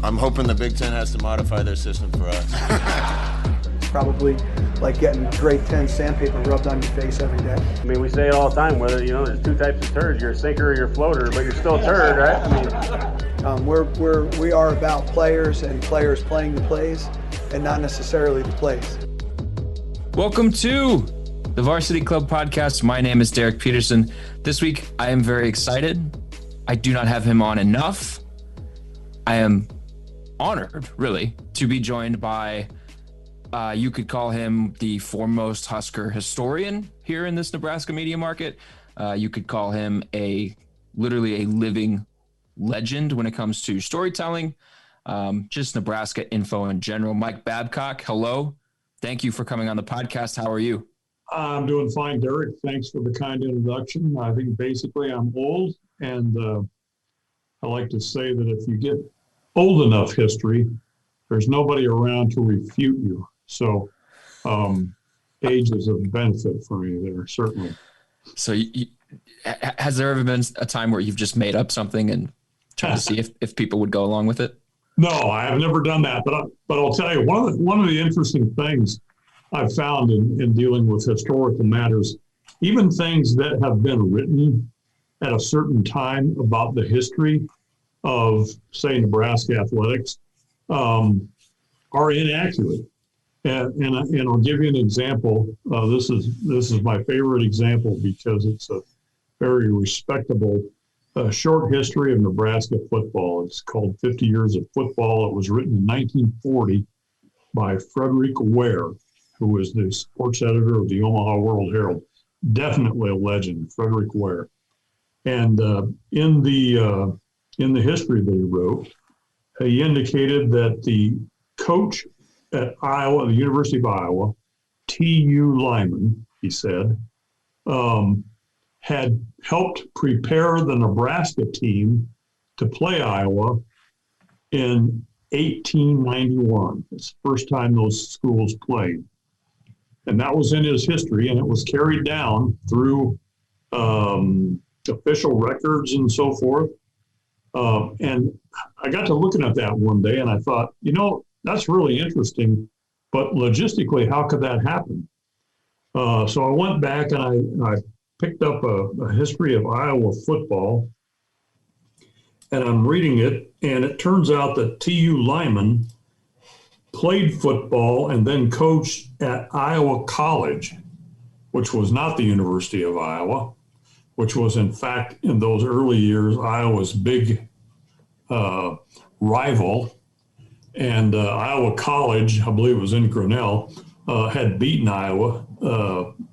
I'm hoping the Big Ten has to modify their system for us. Probably like getting grade 10 sandpaper rubbed on your face every day. I mean, we say it all the time, whether, there's two types of turds. You're a sinker or you're a floater, but you're still a turd, right? I mean, we are about players and players playing the plays and not necessarily the plays. Welcome to the Varsity Club podcast. My name is Derek Peterson. This week, I am very excited. I do not have him on enough. I am honored, really, to be joined by you could call him the foremost Husker historian here in this Nebraska media market. You could call him literally a living legend when it comes to storytelling, just Nebraska info in general. Mike Babcock, hello. Thank you for coming on the podcast. How are you? I'm doing fine, Derek. Thanks for the kind introduction. I think basically I'm old, and I like to say that if you get old enough history, there's nobody around to refute you. So age is a benefit for me there, certainly. So has there ever been a time where you've just made up something and tried to see if people would go along with it? No, I have never done that. But I'll tell you, one of the interesting things I've found in dealing with historical matters, even things that have been written at a certain time about the history of, say, Nebraska athletics, are inaccurate. And I'll give you an example. This is my favorite example because it's a very respectable short history of Nebraska football. It's called 50 Years of Football. It was written in 1940 by Frederick Ware, who was the sports editor of the Omaha World Herald. Definitely a legend, Frederick Ware. And in the history that he wrote, he indicated that the coach at Iowa, the University of Iowa, T.U. Lyman, he said, had helped prepare the Nebraska team to play Iowa in 1891. It's the first time those schools played. And that was in his history, and it was carried down through official records and so forth. And I got to looking at that one day, and I thought, that's really interesting, but logistically, how could that happen? So I went back and I picked up a history of Iowa football, and I'm reading it, and it turns out that T.U. Lyman played football and then coached at Iowa College, which was not the University of Iowa, which was, in fact, in those early years, Iowa's big rival. And Iowa College, I believe it was in Grinnell, had beaten Iowa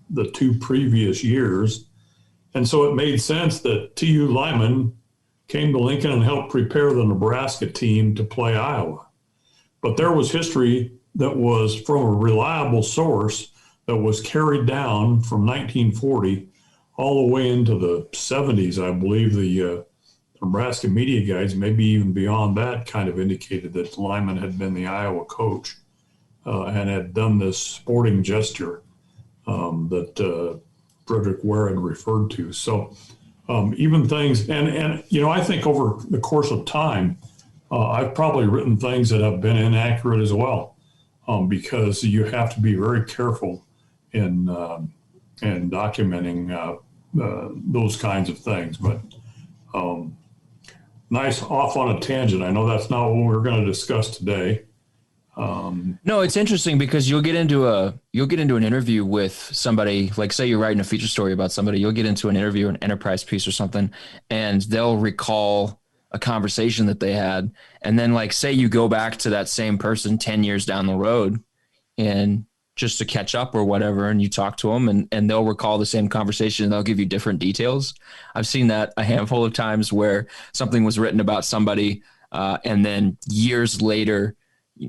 the two previous years. And so it made sense that T.U. Lyman came to Lincoln and helped prepare the Nebraska team to play Iowa. But there was history that was from a reliable source that was carried down from 1940 all the way into the 70s. I believe the Nebraska media guides, maybe even beyond that, kind of indicated that Lyman had been the Iowa coach and had done this sporting gesture that Frederick Ware had referred to. So even things, and I think over the course of time, I've probably written things that have been inaccurate as well, because you have to be very careful in documenting those kinds of things. But nice off on a tangent. I know that's not what we're going to discuss today. No, it's interesting because you'll get into an interview with somebody, like say you're writing a feature story about somebody, you'll get into an interview, an enterprise piece or something, and they'll recall a conversation that they had. And then like, say you go back to that same person 10 years down the road and just to catch up or whatever, and you talk to them and they'll recall the same conversation and they'll give you different details. I've seen that a handful of times where something was written about somebody and then years later,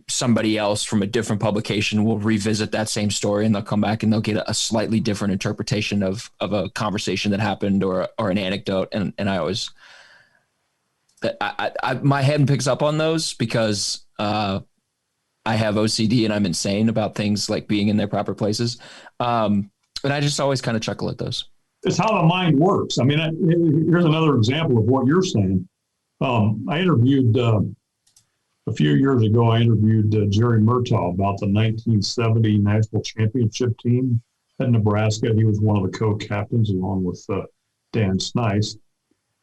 somebody else from a different publication will revisit that same story and they'll come back and they'll get a slightly different interpretation of a conversation that happened or an anecdote. And I always, my head picks up on those because I have OCD and I'm insane about things like being in their proper places. And I just always kind of chuckle at those. It's how the mind works. I mean, here's another example of what you're saying. I interviewed a few years ago, I interviewed Jerry Murtaugh about the 1970 national championship team at Nebraska. He was one of the co-captains along with Dan Snice.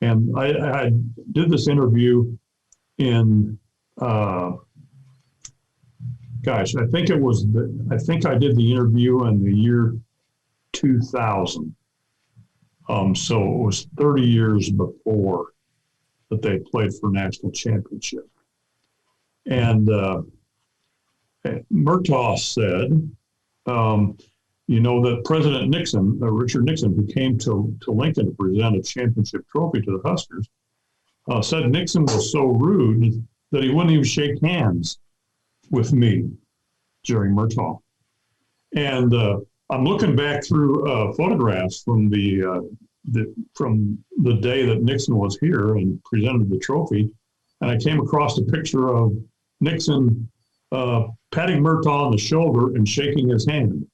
And I did this interview in, I think I did the interview in the year 2000. So it was 30 years before that they played for national championship. And Murtaugh said, that President Nixon, Richard Nixon, who came to Lincoln to present a championship trophy to the Huskers, said Nixon was so rude that he wouldn't even shake hands with me, Jerry Murtaugh. And I'm looking back through photographs from the day that Nixon was here and presented the trophy, and I came across a picture of Nixon patting Murtaugh on the shoulder and shaking his hand.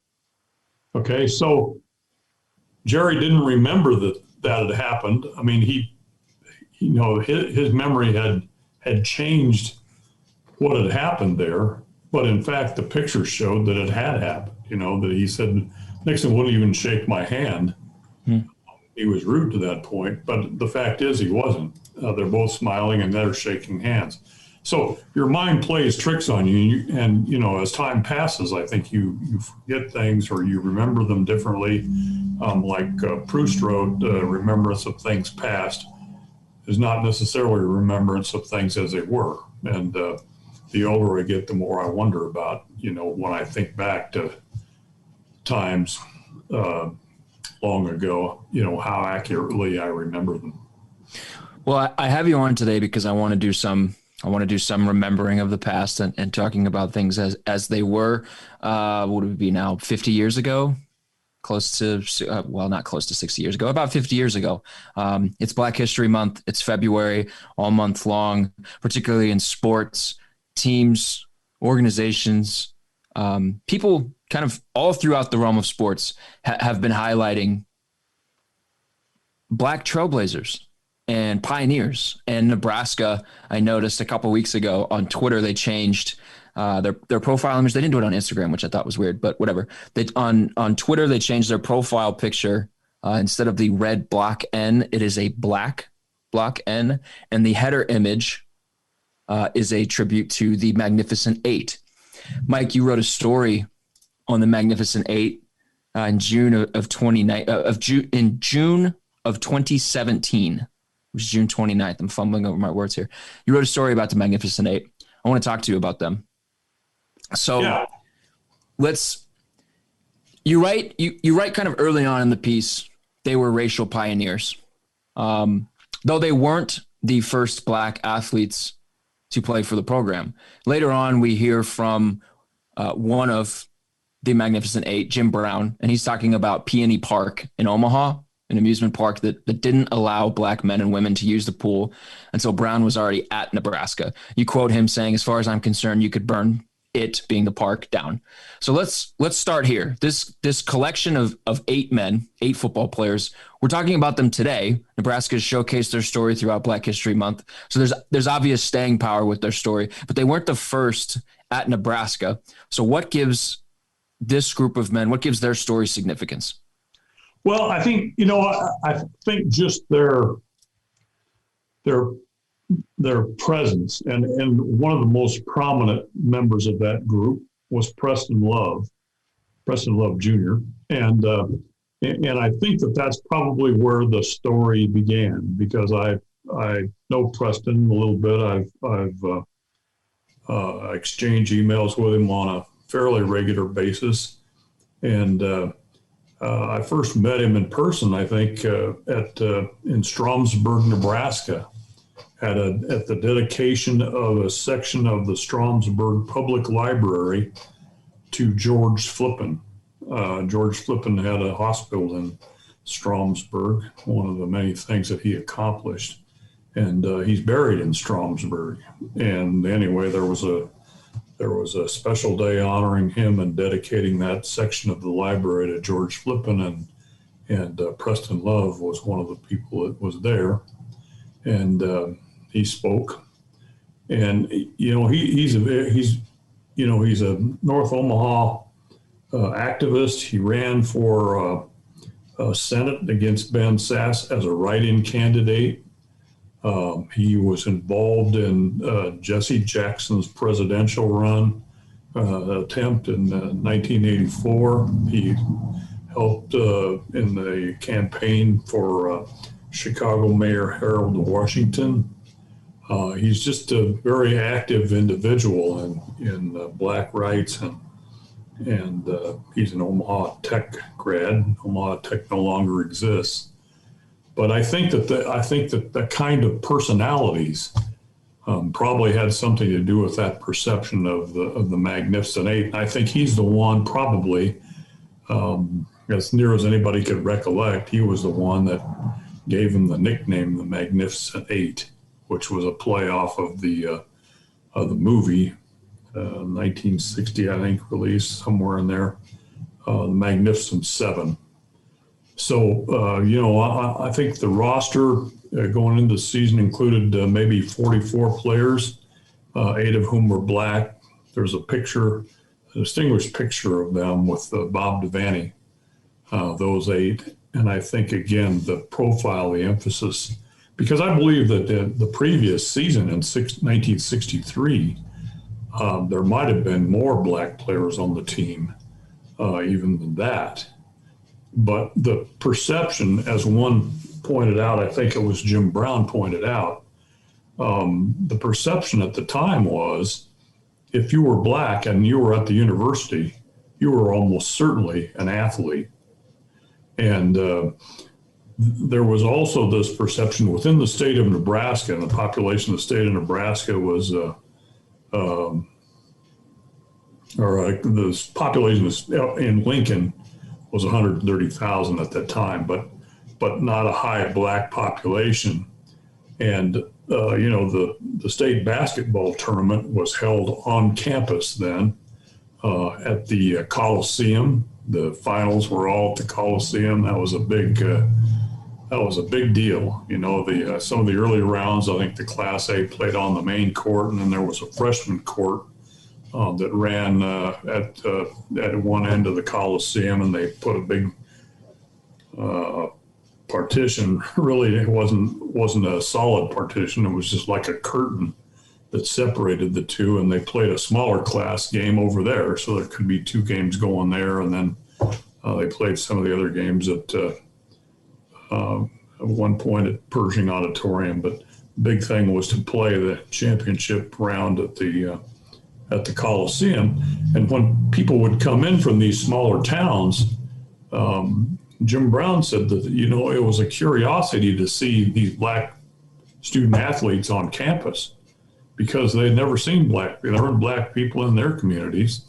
Okay, so Jerry didn't remember that had happened. I mean, his memory had changed what had happened there, but in fact, the picture showed that it had happened. That he said Nixon wouldn't even shake my hand. He was rude to that point, but the fact is he wasn't. They're both smiling and they're shaking hands. So your mind plays tricks on you, and as time passes, I think you forget things or you remember them differently. Like Proust wrote, remembrance of things past is not necessarily remembrance of things as they were. And the older I get, the more I wonder about, when I think back to times long ago, how accurately I remember them. Well, I have you on today because I want to do some remembering of the past and talking about things as they were. What would it be now? 50 years ago? Close to, not close to 60 years ago, about 50 years ago. It's Black History Month. It's February, all month long, particularly in sports, teams, organizations, people kind of all throughout the realm of sports have been highlighting Black trailblazers and pioneers. And Nebraska, I noticed a couple weeks ago on Twitter, they changed their profile image. They didn't do it on Instagram, which I thought was weird, but whatever. On Twitter, they changed their profile picture. Instead of the red block N, it is a black block N. And the header image is a tribute to the Magnificent Eight. Mike, you wrote a story on the Magnificent Eight in June of 2017. It was June 29th. I'm fumbling over my words here. You wrote a story about the Magnificent Eight. I want to talk to you about them. So yeah. You write kind of early on in the piece, they were racial pioneers. Though they weren't the first Black athletes to play for the program. Later on, we hear from one of the Magnificent Eight, Jim Brown, and he's talking about Peony Park in Omaha, an amusement park that didn't allow Black men and women to use the pool until Brown was already at Nebraska. You quote him saying, "As far as I'm concerned, you could burn it," being the park, down. So let's start here. This collection of eight men, eight football players, we're talking about them today. Nebraska has showcased their story throughout Black History Month. So there's obvious staying power with their story, but they weren't the first at Nebraska. So what gives this group of men, what gives their story significance? Well, I think, I think just their presence, and one of the most prominent members of that group was Preston Love Jr. And I think that that's probably where the story began, because I know Preston a little bit. I've exchanged emails with him on a fairly regular basis, and I first met him in person, I think, in Stromsburg, Nebraska, at the dedication of a section of the Stromsburg Public Library to George Flippen. George Flippen had a hospital in Stromsburg, one of the many things that he accomplished, and he's buried in Stromsburg. And anyway, there was a special day honoring him and dedicating that section of the library to George Flippen, and Preston Love was one of the people that was there, and he spoke. And he's a North Omaha activist. He ran for Senate against Ben Sass as a write-in candidate. He was involved in Jesse Jackson's presidential run attempt in 1984. He helped in the campaign for Chicago Mayor Harold Washington. He's just a very active individual in black rights, and he's an Omaha Tech grad. Omaha Tech no longer exists, but I think that the kind of personalities probably had something to do with that perception of the Magnificent Eight. And I think he's the one, probably, as near as anybody could recollect, he was the one that gave him the nickname the Magnificent Eight, which was a play off of the movie, 1960, I think, released somewhere in there, the Magnificent Seven. So, I think the roster going into the season included maybe 44 players, 8 of whom were black. There's a distinguished picture of them with Bob Devaney, those 8. And I think, again, the profile, the emphasis, because I believe that the previous season in 1963, there might have been more black players on the team, even than that. But the perception, as one pointed out, I think it was Jim Brown pointed out, the perception at the time was if you were black and you were at the university, you were almost certainly an athlete. And there was also this perception within the state of Nebraska, and the population of the state of Nebraska was, the population in Lincoln was 130,000 at that time, but not a high black population. And, the state basketball tournament was held on campus then at the Coliseum. The finals were all at the Coliseum. That was a big deal. Some of the early rounds, I think the Class A played on the main court, and then there was a freshman court that ran at one end of the Coliseum, and they put a big partition. Really, it wasn't a solid partition. It was just like a curtain that separated the two, and they played a smaller class game over there, so there could be 2 games going there, and then they played some of the other games at one point at Pershing Auditorium. But the big thing was to play the championship round at the Coliseum. And when people would come in from these smaller towns, Jim Brown said that, it was a curiosity to see these black student athletes on campus because they had never seen black people in their communities.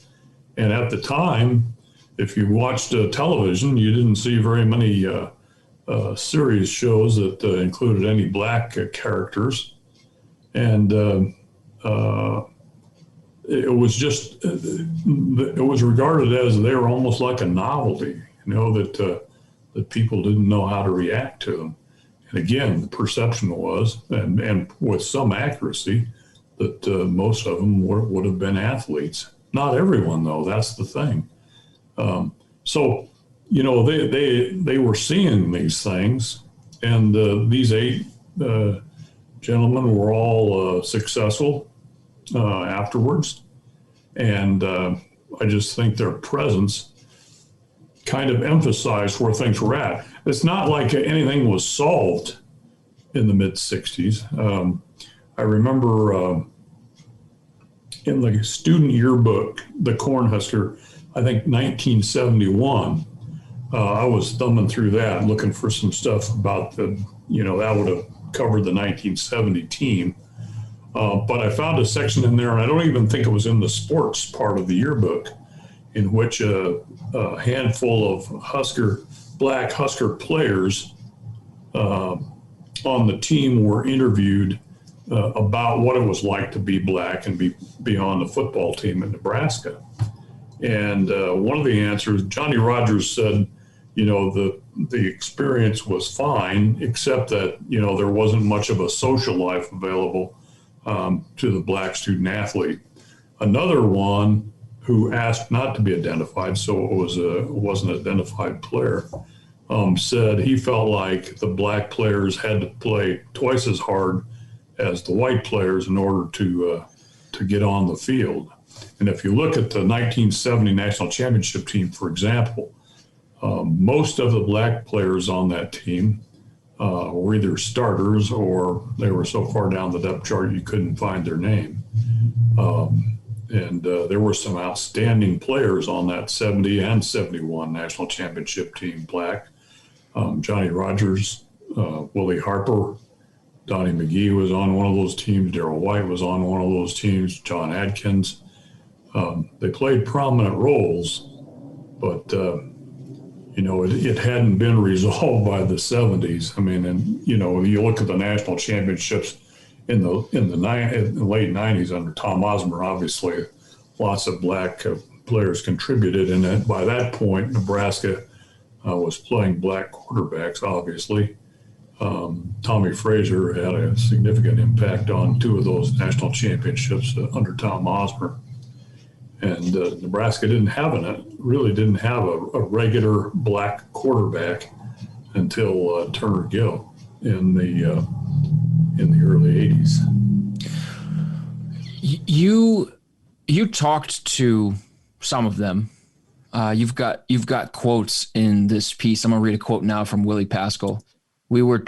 And at the time, if you watched television, you didn't see very many series shows that included any black characters. And it was regarded as they were almost like a novelty, that people didn't know how to react to them. And again, the perception was, and with some accuracy, that most of them would have been athletes. Not everyone, though. That's the thing. So, they were seeing these things, and these 8 gentlemen were all successful afterwards. And I just think their presence kind of emphasized where things were at. It's not like anything was solved in the mid-'60s. I remember in the student yearbook, the Cornhusker, I think 1971, I was thumbing through that, looking for some stuff about that would have covered the 1970 team. But I found a section in there, and I don't even think it was in the sports part of the yearbook, in which a handful of black Husker players on the team were interviewed about what it was like to be black and be on the football team in Nebraska. And one of the answers, Johnny Rogers said, the experience was fine, except that, there wasn't much of a social life available to the black student athlete. Another one who asked not to be identified, so it was an identified player, said he felt like the black players had to play twice as hard as the white players in order to get on the field. And if you look at the 1970 national championship team, for example, most of the black players on that team were either starters or they were so far down the depth chart you couldn't find their name. And there were some outstanding players on that 70 and 71 national championship team, black. Johnny Rogers, Willie Harper, Donnie McGee was on one of those teams. Darrell White was on one of those teams. John Adkins. They played prominent roles, but it hadn't been resolved by the 70s. I mean, and you look at the national championships in the late 90s under Tom Osmer. Obviously, lots of black players contributed, and by that point, Nebraska was playing black quarterbacks. Obviously, Tommy Frazier had a significant impact on two of those national championships under Tom Osmer. And Nebraska really didn't have a regular black quarterback until Turner Gill in the early 80s. You talked to some of them. You've got quotes in this piece. I'm gonna read a quote now from Willie Pascal. We were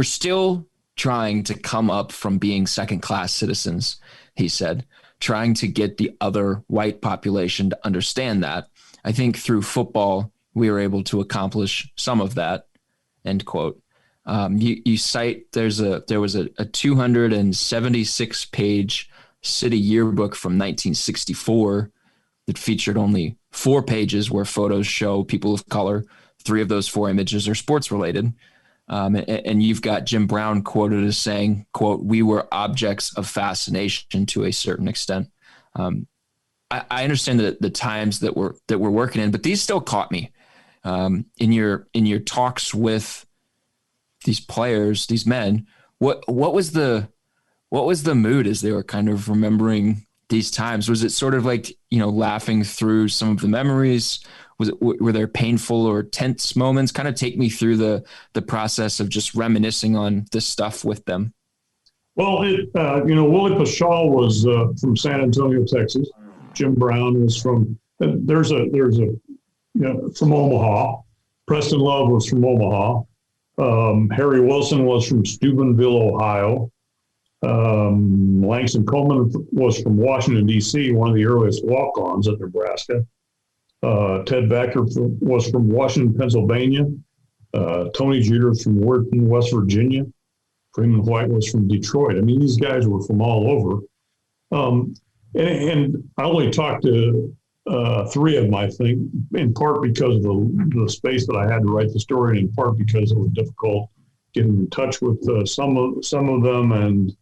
still trying to come up from being second-class citizens, he said, trying to get the other white population to understand that. I think through football, we were able to accomplish some of that, end quote. You cite there was a 276-page city yearbook from 1964 that featured only 4 pages where photos show people of color. 3 of those 4 images are sports related. And you've got Jim Brown quoted as saying, quote, "We were objects of fascination to a certain extent." I understand the times that we're working in, but these still caught me. In your talks with these players, these men, what was the mood as they were kind of remembering these times? Was it sort of like, laughing through some of the memories? Were there painful or tense moments? Kind of take me through the process of just reminiscing on this stuff with them. Well, Willie Pascal was from San Antonio, Texas. Jim Brown was from from Omaha. Preston Love was from Omaha. Harry Wilson was from Steubenville, Ohio. Langston Coleman was from Washington, D.C., one of the earliest walk-ons at Nebraska. Ted Backer was from Washington, Pennsylvania. Tony Jeter from Wharton, West Virginia. Freeman White was from Detroit. I mean, these guys were from all over. And I only talked to 3 of them, I think, in part because of the space that I had to write the story, and in part because it was difficult getting in touch with some of them. And,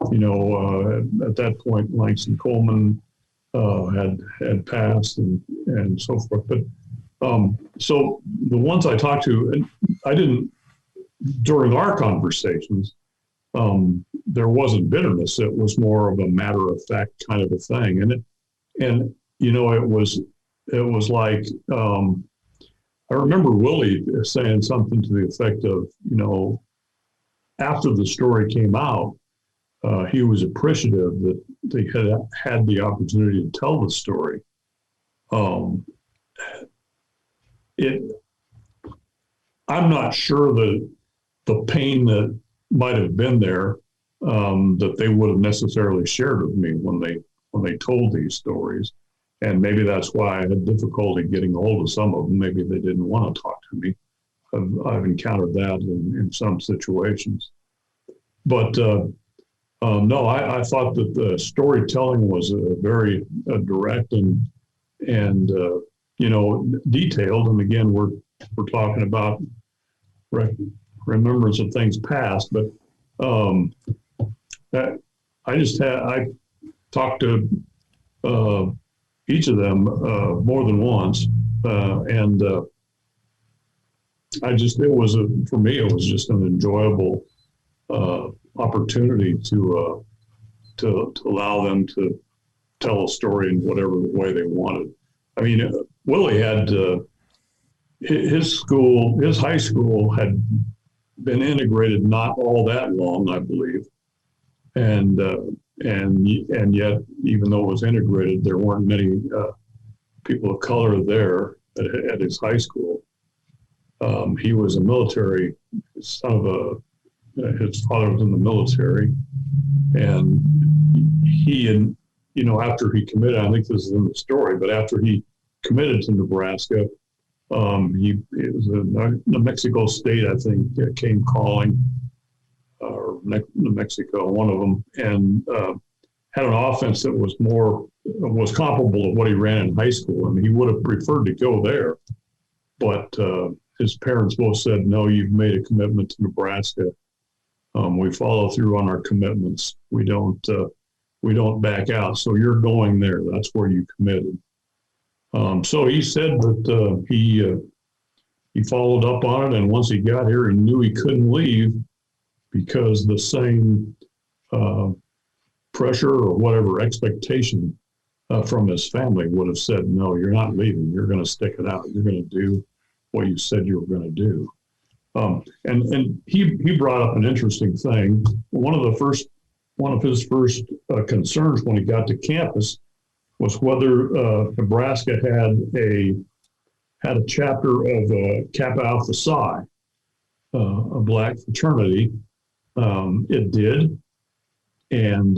at that point, Langston Coleman had passed and so forth. But so the ones I talked to, and I didn't, during our conversations, there wasn't bitterness. It was more of a matter of fact kind of a thing. And it was like, I remember Willie saying something to the effect of, after the story came out, he was appreciative that they had the opportunity to tell the story. I'm not sure that the pain that might have been there, that they would have necessarily shared with me when they told these stories. And maybe that's why I had difficulty getting a hold of some of them. Maybe they didn't want to talk to me. I've encountered that in some situations. But no, I thought that the storytelling was very direct and detailed. And again, we're talking about remembrance of things past. But I talked to each of them more than once, and for me, it was just an enjoyable opportunity to to allow them to tell a story in whatever way they wanted. I mean, Willie had his high school had been integrated not all that long, I believe, and yet, even though it was integrated, there weren't many people of color there at his high school. He was a military son of his father was in the military, and after he committed, I think this is in the story, but after he committed to Nebraska, it was New Mexico State, I think, came calling, or New Mexico, one of them, and had an offense that was comparable to what he ran in high school. I mean, he would have preferred to go there, but his parents both said, "No, you've made a commitment to Nebraska. We follow through on our commitments. We don't back out. So you're going there. That's where you committed." So he said that he followed up on it, and once he got here, he knew he couldn't leave because the same pressure or whatever expectation from his family would have said, "No, you're not leaving. You're going to stick it out. You're going to do what you said you were going to do." And he brought up an interesting thing. One of his first concerns when he got to campus was whether Nebraska had a chapter of Kappa Alpha Psi, a black fraternity. It did, and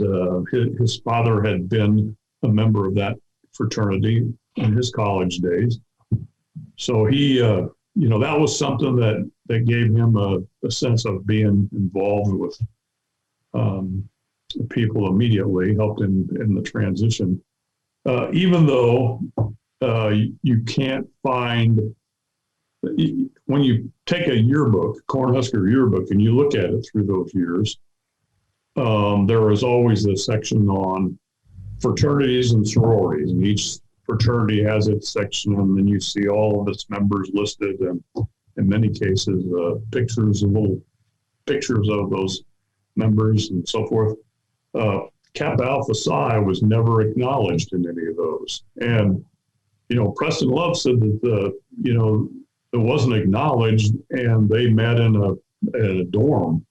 his father had been a member of that fraternity in his college days. So he, that was something that gave him a sense of being involved with people immediately, helped in the transition. Even though you can't find, when you take a yearbook, Cornhusker yearbook, and you look at it through those years, there is always a section on fraternities and sororities, and each fraternity has its section, and then you see all of its members listed, and in many cases, pictures of those members and so forth. Kappa Alpha Psi was never acknowledged in any of those. And, Preston Love said that, it wasn't acknowledged, and they met in a dorm.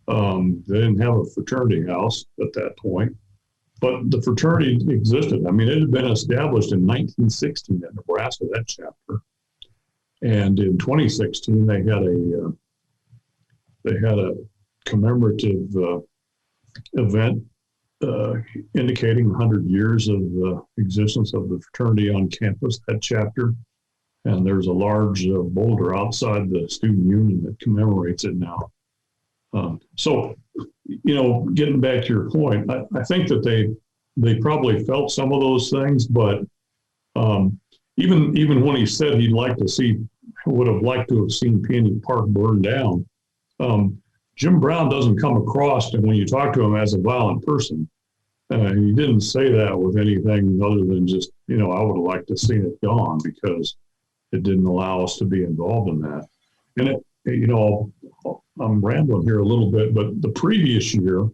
They didn't have a fraternity house at that point, but the fraternity existed. I mean, it had been established in 1916 in Nebraska, that chapter. And in 2016, they had a commemorative event indicating 100 years of existence of the fraternity on campus, that chapter. And there's a large boulder outside the student union that commemorates it now. So, getting back to your point, I think that they probably felt some of those things, but even when he said would have liked to have seen Peony Park burned down, Jim Brown doesn't come across, and when you talk to him, as a violent person. He didn't say that with anything other than just, I would have liked to see it gone because it didn't allow us to be involved in that. And I'm rambling here a little bit, but the previous year,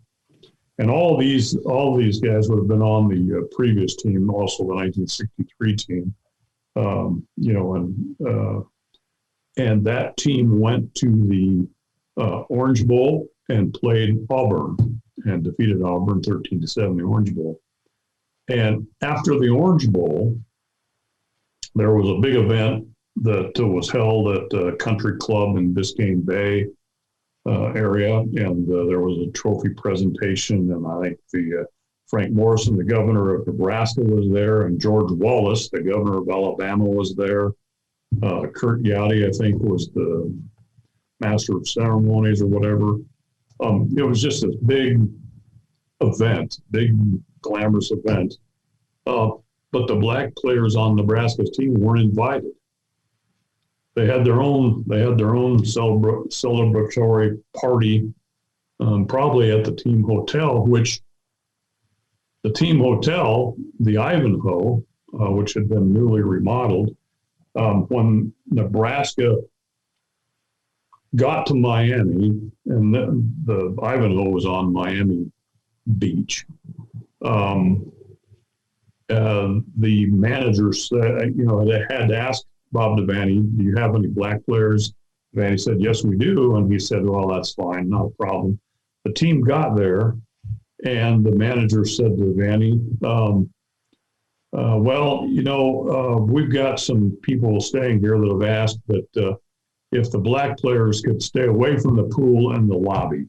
and all these guys would have been on the previous team, also the 1963 team, and that team went to the Orange Bowl and played Auburn and defeated Auburn 13-7 in the Orange Bowl. And after the Orange Bowl, there was a big event that was held at a country club in Biscayne Bay area, and there was a trophy presentation, and I think Frank Morrison, the governor of Nebraska, was there, and George Wallace, the governor of Alabama, was there. Kurt Gowdy, I think, was the master of ceremonies or whatever. It was just this big event, big glamorous event. But the black players on Nebraska's team weren't invited. They had their own celebratory party, probably at the team hotel, which the team hotel, the Ivanhoe, which had been newly remodeled, when Nebraska got to Miami, and the Ivanhoe was on Miami Beach, the manager said, they had to ask Bob Devaney, do you have any black players? Devaney said, yes, we do. And he said, well, that's fine, not a problem. The team got there, and the manager said to Devaney, we've got some people staying here that have asked that if the black players could stay away from the pool and the lobby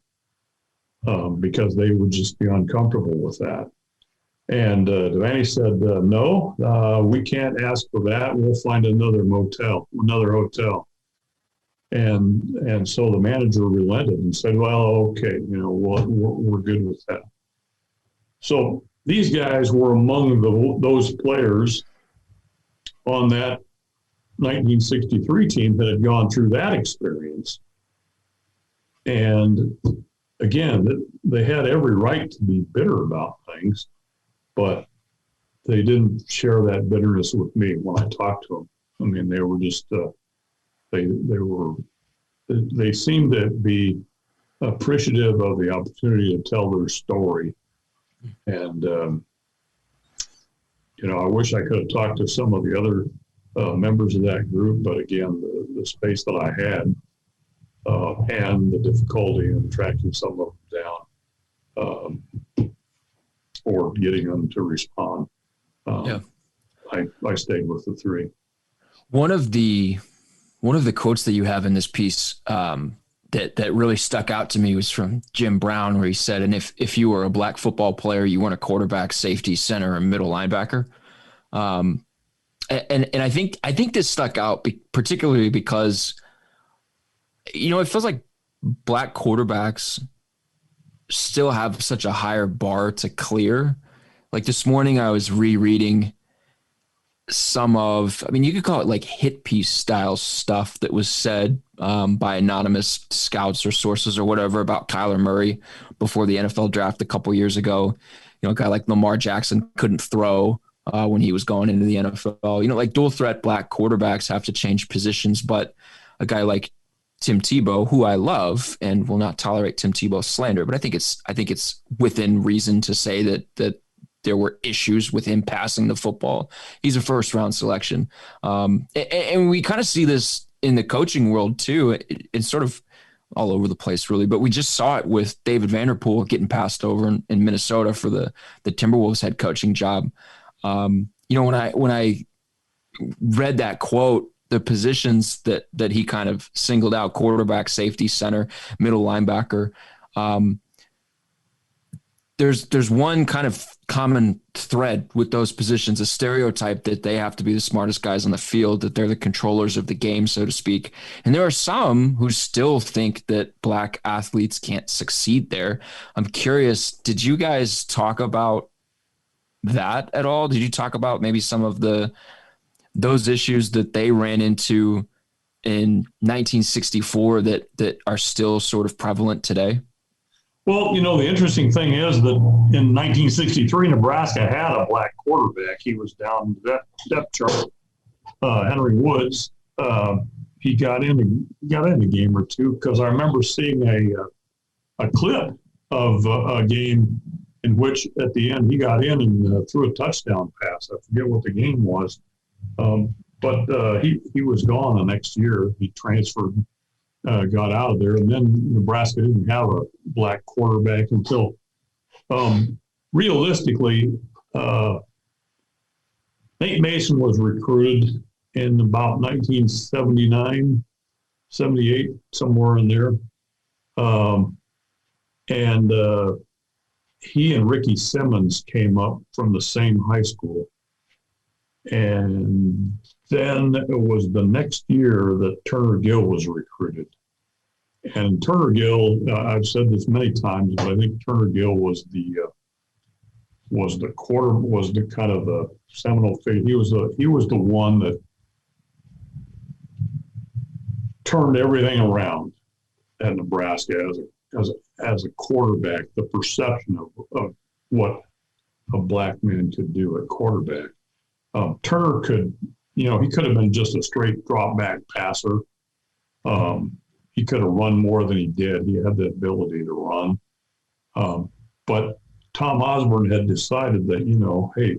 because they would just be uncomfortable with that. And Devaney said, no, we can't ask for that. We'll find another hotel. And so the manager relented and said, well, okay, we're good with that. So these guys were among those players on that 1963 team that had gone through that experience. And again, they had every right to be bitter about things, but they didn't share that bitterness with me when I talked to them. I mean, they were just, they seemed to be appreciative of the opportunity to tell their story. And, I wish I could have talked to some of the other members of that group, but again, the space that I had and the difficulty in tracking some of them down or getting them to respond. I stayed with the three. One of the quotes that you have in this piece that really stuck out to me was from Jim Brown, where he said, and if you were a black football player, you weren't a quarterback, safety, center, or middle linebacker. And I think this stuck out particularly because, it feels like black quarterbacks still have such a higher bar to clear. Like this morning I was rereading you could call it like hit piece style stuff that was said by anonymous scouts or sources or whatever about Kyler Murray before the NFL draft a couple years ago. A guy like Lamar Jackson couldn't throw when he was going into the NFL. Like dual threat black quarterbacks have to change positions, but a guy like Tim Tebow, who I love and will not tolerate Tim Tebow slander, but I think it's within reason to say that there were issues with him passing the football. He's a first round selection. And we kind of see this in the coaching world too. It's sort of all over the place really, but we just saw it with David Vanderpool getting passed over in Minnesota for the Timberwolves head coaching job. When I read that quote, the positions that he kind of singled out, quarterback, safety, center, middle linebacker, there's one kind of common thread with those positions, a stereotype that they have to be the smartest guys on the field, that they're the controllers of the game, so to speak. And there are some who still think that black athletes can't succeed there. I'm curious, did you guys talk about that at all? Did you talk about maybe some of those issues that they ran into in 1964 that are still sort of prevalent today? Well, the interesting thing is that in 1963, Nebraska had a black quarterback. He was down the depth chart. Henry Woods. He got in a game or two because I remember seeing a clip of a game in which at the end he got in and threw a touchdown pass. I forget what the game was, but he was gone the next year. He transferred. Got out of there, and then Nebraska didn't have a black quarterback until realistically Nate Mason was recruited in about 1979, 78, somewhere in there. And he and Ricky Simmons came up from the same high school. And then it was the next year that Turner Gill was recruited. And Turner Gill, I've said this many times, but I think Turner Gill was the kind of the seminal figure. He was the one that turned everything around at Nebraska as a quarterback. The perception of what a black man could do at quarterback. Turner could, he could have been just a straight drop back passer. He could have run more than he did. He had the ability to run. But Tom Osborne had decided that, hey,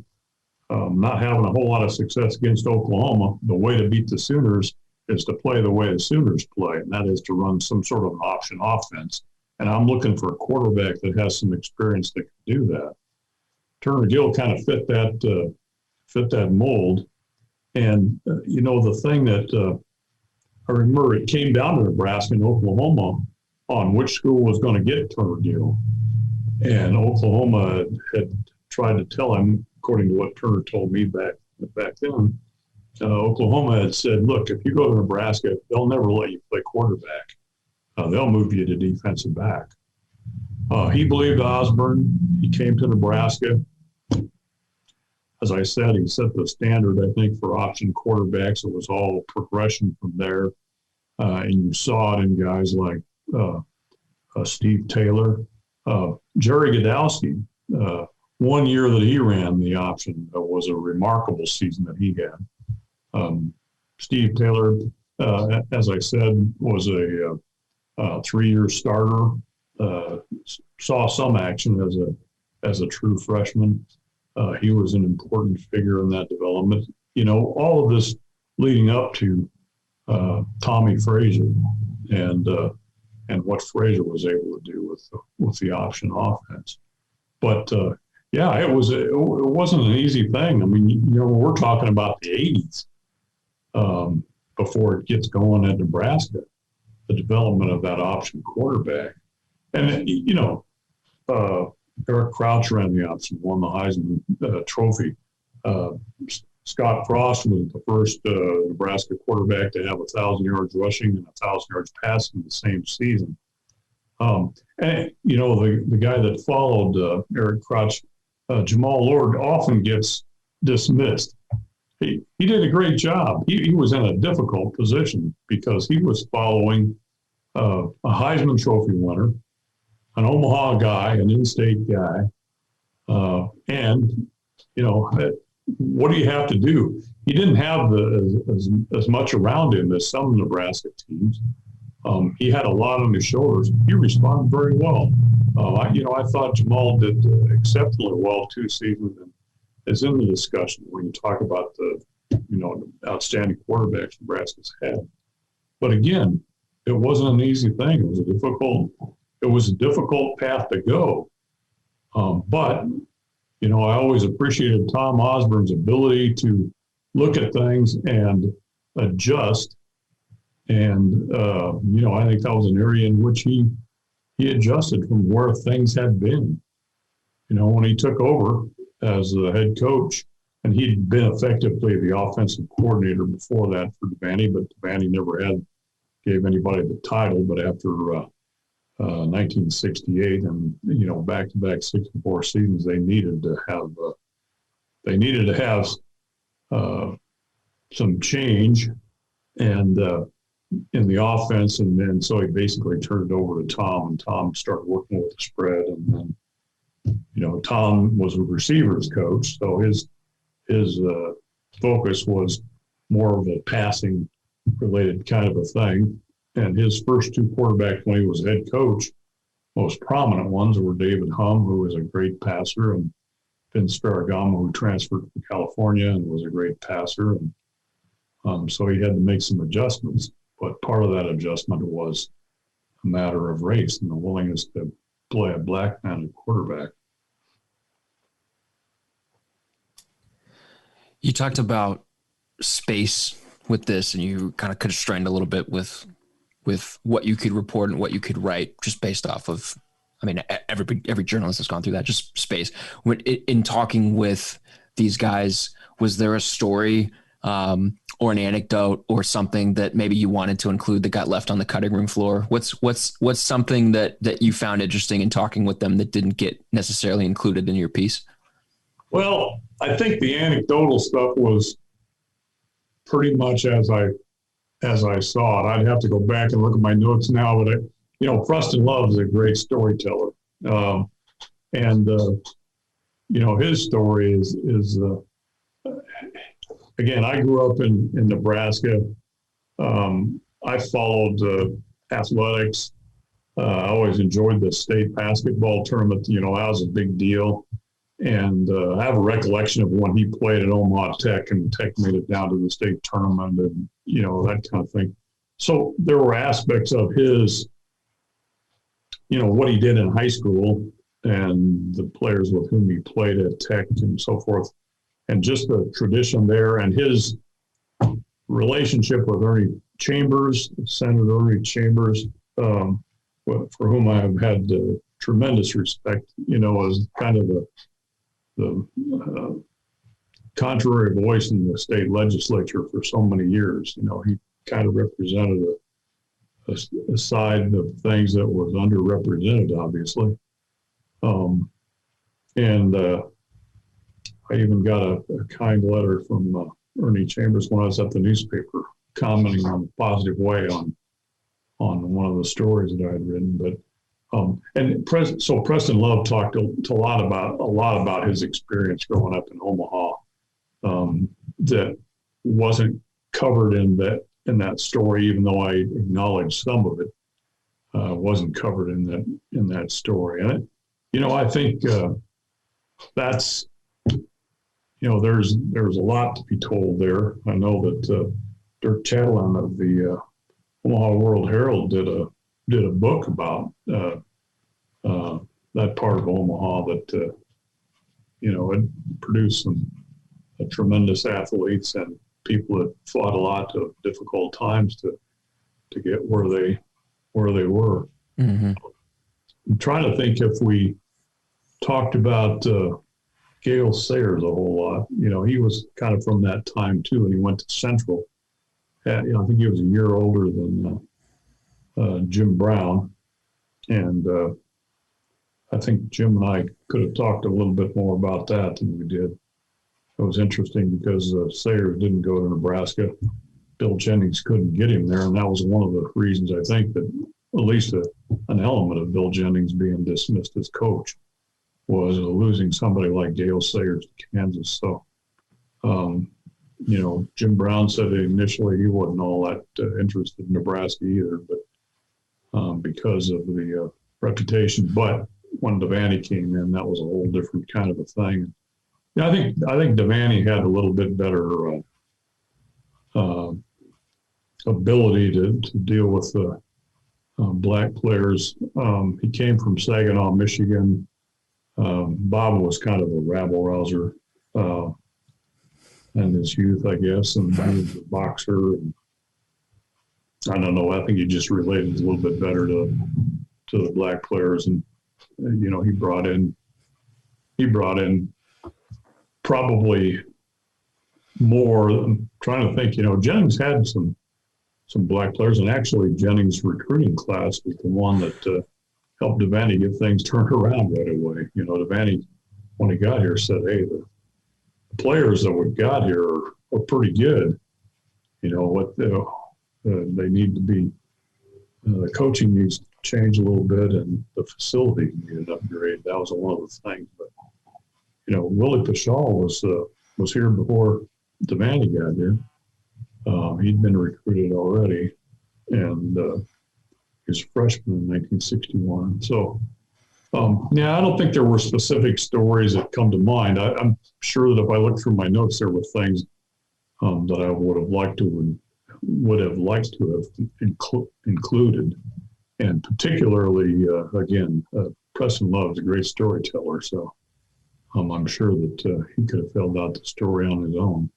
not having a whole lot of success against Oklahoma, the way to beat the Sooners is to play the way the Sooners play, and that is to run some sort of an option offense. And I'm looking for a quarterback that has some experience that can do that. Turner Gill kind of fit that mold. And, the thing that I remember, it came down to Nebraska and Oklahoma on which school was going to get Turner Gill. And Oklahoma had tried to tell him, according to what Turner told me back then, Oklahoma had said, look, if you go to Nebraska, they'll never let you play quarterback. They'll move you to defensive back. He believed Osborne. He came to Nebraska. As I said, he set the standard, I think, for option quarterbacks. It was all progression from there. And you saw it in guys like Steve Taylor. Jerry Godowski, 1 year that he ran the option was a remarkable season that he had. Steve Taylor, as I said, was a 3-year starter. Saw some action as a true freshman. He was an important figure in that development. All of this leading up to Tommy Frazier and what Frazier was able to do with the option offense. But it wasn't an easy thing. I mean, we're talking about the 80s before it gets going at Nebraska, the development of that option quarterback. And, Eric Crouch ran the option, won the Heisman Trophy. Scott Frost was the first Nebraska quarterback to have 1,000 yards rushing and 1,000 yards passing the same season. And, the guy that followed Eric Crouch, Jamal Lord, often gets dismissed. He did a great job. He was in a difficult position because he was following a Heisman Trophy winner, an Omaha guy, an in-state guy. And, what do you have to do? He didn't have as much around him as some Nebraska teams. He had a lot on his shoulders. He responded very well. I thought Jamal did exceptionally well 2 seasons and is in the discussion when you talk about the outstanding quarterbacks Nebraska's had. But again, it wasn't an easy thing. It was a difficult path to go. But I always appreciated Tom Osborne's ability to look at things and adjust. And, I think that was an area in which he adjusted from where things had been. When he took over as the head coach, and he'd been effectively the offensive coordinator before that for Devaney, but Devaney never gave anybody the title. But after 1968 and, back-to-back 64 seasons, they needed to have some change and in the offense. And then so he basically turned it over to Tom, and Tom started working with the spread. And then, Tom was a receivers coach, so his focus was more of a passing related kind of a thing. And his first 2 quarterbacks when he was head coach, most prominent ones were David Humm, who was a great passer, and Vince Ferragamo, who transferred to California and was a great passer. And so he had to make some adjustments. But part of that adjustment was a matter of race and the willingness to play a black man at quarterback. You talked about space with this, and you kind of constrained a little bit with what you could report and what you could write, just based off of, every journalist has gone through that, just space. In talking with these guys, was there a story or an anecdote or something that maybe you wanted to include that got left on the cutting room floor? What's something that you found interesting in talking with them that didn't get necessarily included in your piece? Well, I think the anecdotal stuff was pretty much as I saw it. I'd have to go back and look at my notes now, but Preston Love is a great storyteller. His story is again, I grew up in Nebraska. I followed athletics I always enjoyed the state basketball tournament. You know, that was a big deal. And I have a recollection of when he played at Omaha Tech, and Tech made it down to the state tournament and, you know, that kind of thing. So there were aspects of his, you know, what he did in high school and the players with whom he played at Tech and so forth, and just the tradition there and his relationship with Ernie Chambers, Senator Ernie Chambers, for whom I have had tremendous respect, you know, as kind of the contrary voice in the state legislature for so many years. You know, he kind of represented a side of things that was underrepresented, obviously. And I even got a kind letter from Ernie Chambers when I was at the newspaper, commenting on a positive way on one of the stories that I had written. But so Preston Love talked a lot about his experience growing up in Omaha that wasn't covered in that story, even though I acknowledged some of it wasn't covered in that story. And you know, I think that's, you know, there's a lot to be told there. I know that Dirk Chatelain of the Omaha World Herald did a book about that part of Omaha that you know, had produced some tremendous athletes and people that fought a lot of difficult times to get where they were. Mm-hmm. I'm trying to think if we talked about Gale Sayers a whole lot. You know, he was kind of from that time too, and he went to Central. You know, I think he was a year older than Jim Brown, and I think Jim and I could have talked a little bit more about that than we did. It was interesting because Sayers didn't go to Nebraska. Bill Jennings couldn't get him there, and that was one of the reasons I think that at least an element of Bill Jennings being dismissed as coach was losing somebody like Gale Sayers to Kansas. So, you know, Jim Brown said initially he wasn't all that interested in Nebraska either, but because of the reputation. But when Devaney came in, that was a whole different kind of a thing. Yeah, I think Devaney had a little bit better ability to deal with the black players. He came from Saginaw, Michigan. Bob was kind of a rabble-rouser in his youth, I guess, and he was a boxer. And I don't know. I think he just related a little bit better to the black players, and you know, he brought in probably more. I'm trying to think. You know, Jennings had some black players, and actually Jennings' recruiting class was the one that helped Devaney get things turned around right away. You know, Devaney, when he got here, said, "Hey, the players that we got here are pretty good. You know what? They need to be. The coaching needs to change a little bit, and the facility needed upgrade." That was one of the things. But you know, Willie Pashal was here before Devaney got here. He'd been recruited already, and he was a freshman in 1961. So, yeah, I don't think there were specific stories that come to mind. I'm sure that if I look through my notes, there were things that I would have liked to have included. And particularly, again, Preston Love's a great storyteller. So I'm sure that he could have filled out the story on his own.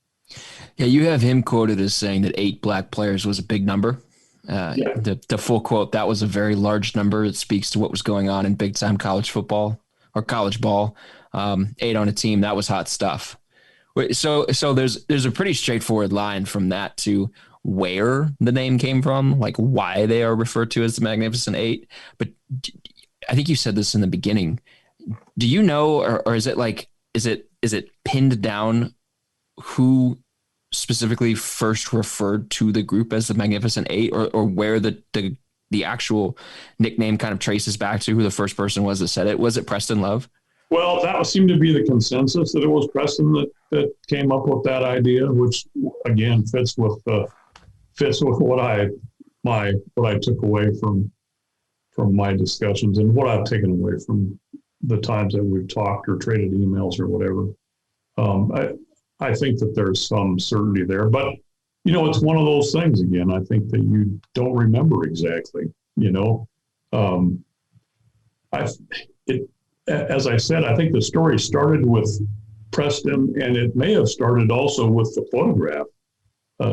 Yeah, you have him quoted as saying that 8 black players was a big number. Yeah. The full quote, that was a very large number. It speaks to what was going on in big-time college football or college ball. 8 on a team, that was hot stuff. So there's a pretty straightforward line from that to where the name came from, like why they are referred to as the Magnificent Eight. But I think you said this in the beginning. Do you know, or is it like, is it pinned down who specifically first referred to the group as the Magnificent Eight, or where the actual nickname kind of traces back to who the first person was that said it? Was it Preston Love? Well, that seemed to be the consensus, that it was Preston that came up with that idea, which again fits with what I took away from my discussions and what I've taken away from the times that we've talked or traded emails or whatever. I think that there's some certainty there, but it's one of those things again. I think that you don't remember exactly, as I said, I think the story started with Preston, and it may have started also with the photograph,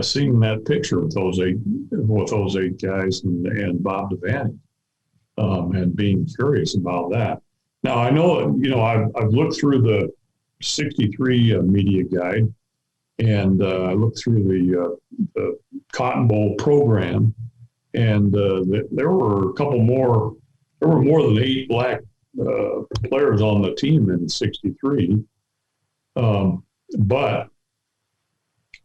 seeing that picture with those eight guys and Bob Devaney, and being curious about that. Now I know, I've looked through the '63 media guide, and I looked through the Cotton Bowl program, and there were a couple more. There were more than 8 black players on the team in '63, but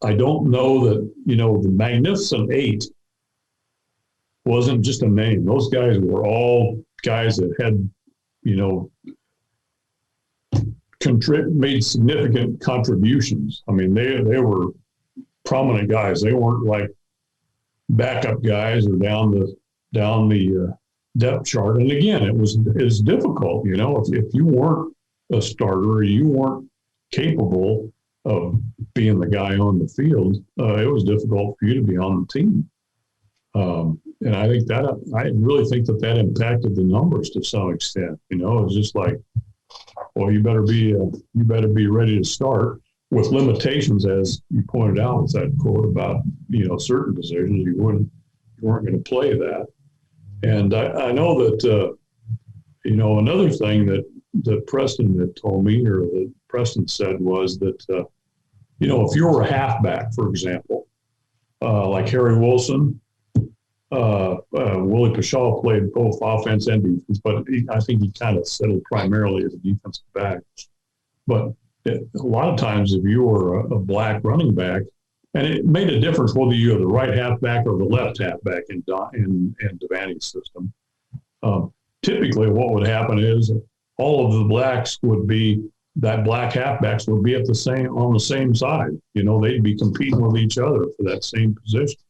I don't know that the Magnificent Eight wasn't just a name. Those guys were all guys that had made significant contributions. I mean, they were prominent guys. They weren't like backup guys or down the depth chart. And again, it's difficult. If you weren't a starter, or you weren't capable of being the guy on the field, it was difficult for you to be on the team. And I really think that impacted the numbers to some extent. It was just like, well, you better be ready to start with limitations, as you pointed out with that quote about certain positions you weren't going to play that. And I know that another thing that Preston had told me, or that Preston said, was that if you were a halfback, for example, like Harry Wilson. Willie Pashaw played both offense and defense, but I think he kind of settled primarily as a defensive back. But a lot of times, if you were a black running back, and it made a difference whether you were the right halfback or the left halfback in Devaney's system. Typically, what would happen is all of the blacks would be that black halfbacks would be on the same side. They'd be competing with each other for that same position.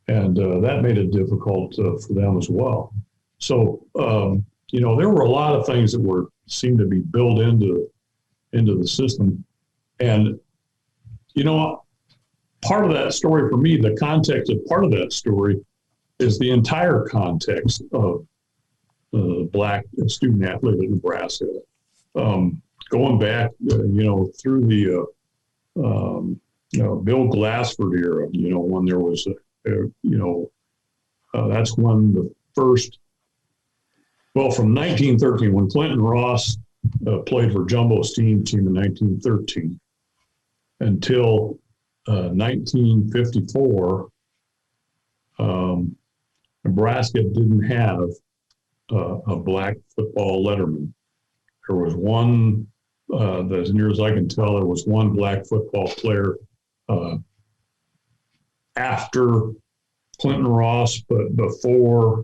And that made it difficult for them as well. So, there were a lot of things that seemed to be built into the system. And, part of that story for me, the context of part of that story is the entire context of the black student athlete in Nebraska. Going back, through the Bill Glassford era, when there was that's when the first, from 1913, when Clinton Ross played for Jumbo's team in 1913, until 1954, Nebraska didn't have a black football letterman. There was one, as near as I can tell, there was one black football player after Clinton Ross, but before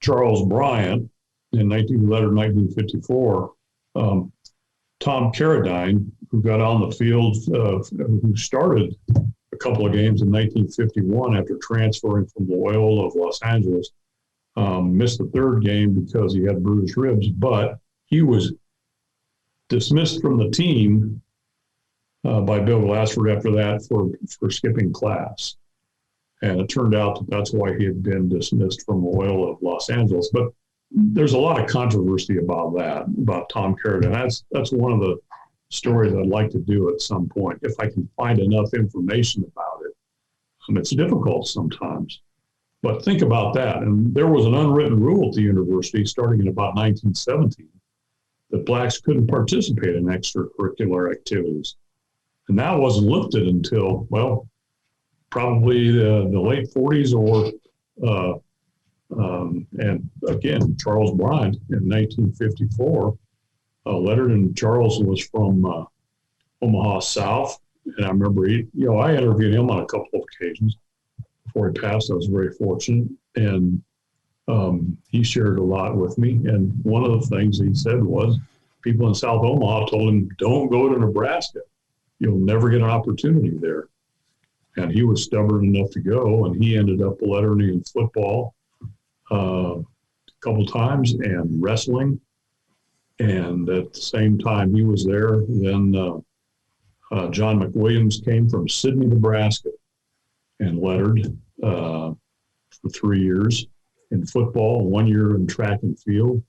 Charles Bryant in 1954, Tom Carradine, who got on the field, who started a couple of games in 1951 after transferring from Loyola of Los Angeles, missed the third game because he had bruised ribs, but he was dismissed from the team by Bill Glassford after that for skipping class. And it turned out that that's why he had been dismissed from Loyola of Los Angeles. But there's a lot of controversy about that, about Tom Carradine. That's one of the stories I'd like to do at some point, if I can find enough information about it. It's difficult sometimes. But think about that. And there was an unwritten rule at the university starting in about 1917 that blacks couldn't participate in extracurricular activities. And that wasn't lifted until, probably the late 40s and again, Charles Bryant in 1954. Leonard and Charles was from Omaha South. And I remember, I interviewed him on a couple of occasions before he passed. I was very fortunate. And he shared a lot with me. And one of the things he said was people in South Omaha told him, don't go to Nebraska. You'll never get an opportunity there. And he was stubborn enough to go, and he ended up lettering in football a couple times, and wrestling. And at the same time he was there, then John McWilliams came from Sidney, Nebraska, and lettered for 3 years in football, 1 year in track and field.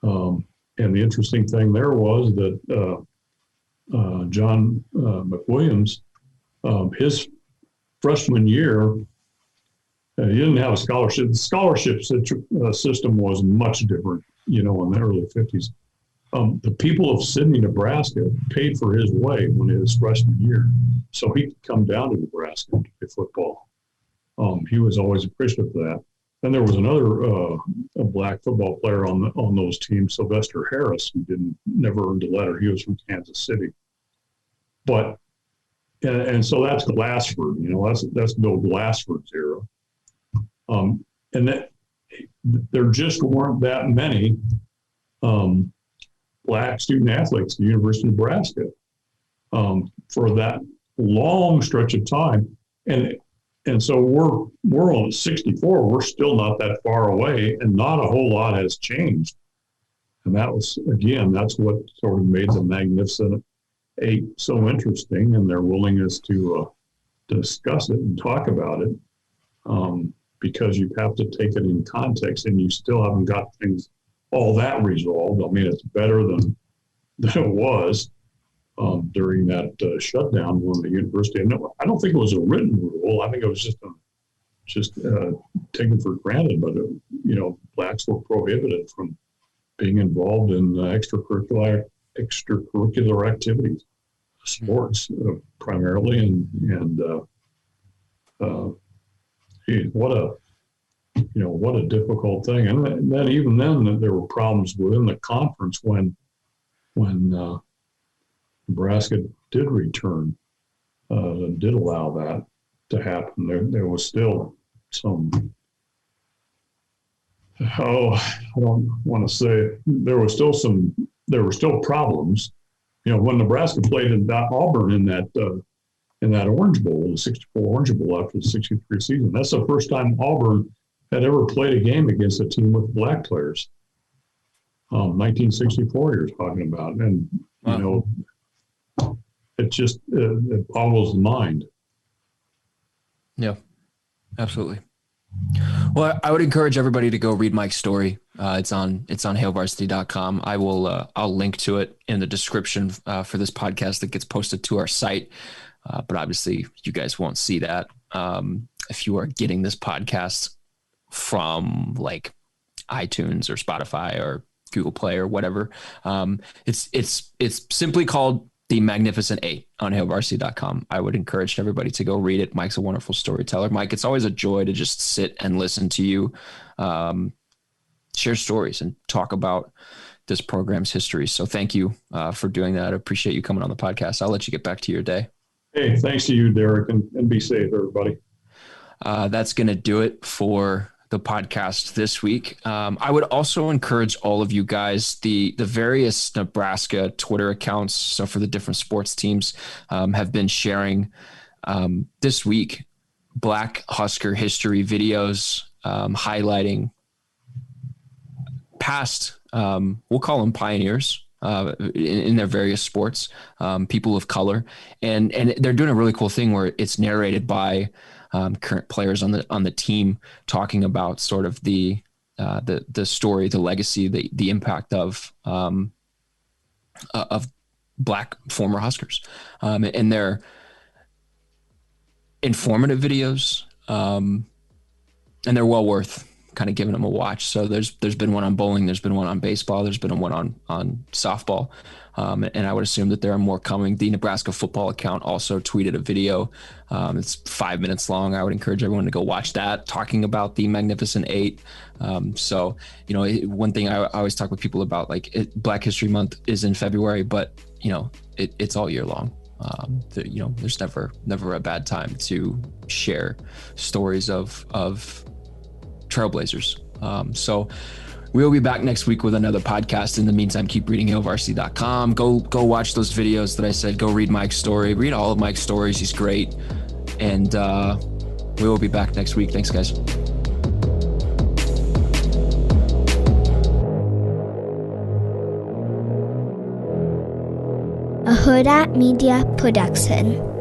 And the interesting thing there was that John McWilliams, his freshman year, he didn't have a scholarship. The scholarship system was much different, in the early 50s. The people of Sidney, Nebraska paid for his way when he was freshman year, so he could come down to Nebraska to play football. He was always appreciative of that. Then there was another a black football player on those teams, Sylvester Harris, who never earned a letter. He was from Kansas City. But and so that's Glassford, that's Bill Glassford's era. And that there just weren't that many black student athletes at the University of Nebraska for that long stretch of time. And so we're on 64. We're still not that far away, and not a whole lot has changed. And that's what sort of made the Magnificent Eight so interesting, and their willingness to discuss it and talk about it, because you have to take it in context, and you still haven't got things all that resolved. I mean, it's better than it was during that shutdown when the university. I don't think it was a written rule. I think it was just taken for granted. But blacks were prohibited from being involved in extracurricular activities, sports primarily, and what a difficult thing. And then even then there were problems within the conference when Nebraska did return, did allow that to happen. There was still some, I don't want to say, there were still problems. When Nebraska played in Auburn in that Orange Bowl, the 64 Orange Bowl after the 63 season, that's the first time Auburn had ever played a game against a team with black players. 1964 you're talking about. And, wow. It boggles the mind. Yeah, absolutely. Well, I would encourage everybody to go read Mike's story. It's on hailvarsity.com. I'll link to it in the description for this podcast that gets posted to our site. But obviously you guys won't see that. If you are getting this podcast from like iTunes or Spotify or Google Play or whatever, it's simply called The Magnificent Eight on hailvarsity.com. I would encourage everybody to go read it. Mike's a wonderful storyteller. Mike, it's always a joy to just sit and listen to you share stories and talk about this program's history. So thank you for doing that. I appreciate you coming on the podcast. I'll let you get back to your day. Hey, thanks to you, Derek, and be safe, everybody. That's going to do it for the podcast this week. I would also encourage all of you guys, the various Nebraska Twitter accounts, so for the different sports teams, have been sharing this week Black Husker history videos highlighting past, we'll call them pioneers in their various sports, people of color, and they're doing a really cool thing where it's narrated by current players on the team, talking about sort of the story, the legacy, the impact of Black former Huskers, and they're informative videos, and they're well worth kind of giving them a watch. So there's been one on bowling, there's been one on baseball, there's been one on softball. And I would assume that there are more coming. The Nebraska football account also tweeted a video. It's 5 minutes long. I would encourage everyone to go watch that, talking about the Magnificent Eight. So, one thing I always talk with people about, Black History Month is in February, but it's all year long. There's never a bad time to share stories of trailblazers. So we'll be back next week with another podcast. In the meantime, keep reading hailvarsity.com. Go watch those videos that I said. Go read Mike's story. Read all of Mike's stories. He's great. And we will be back next week. Thanks, guys. a Hurrdat Media Production.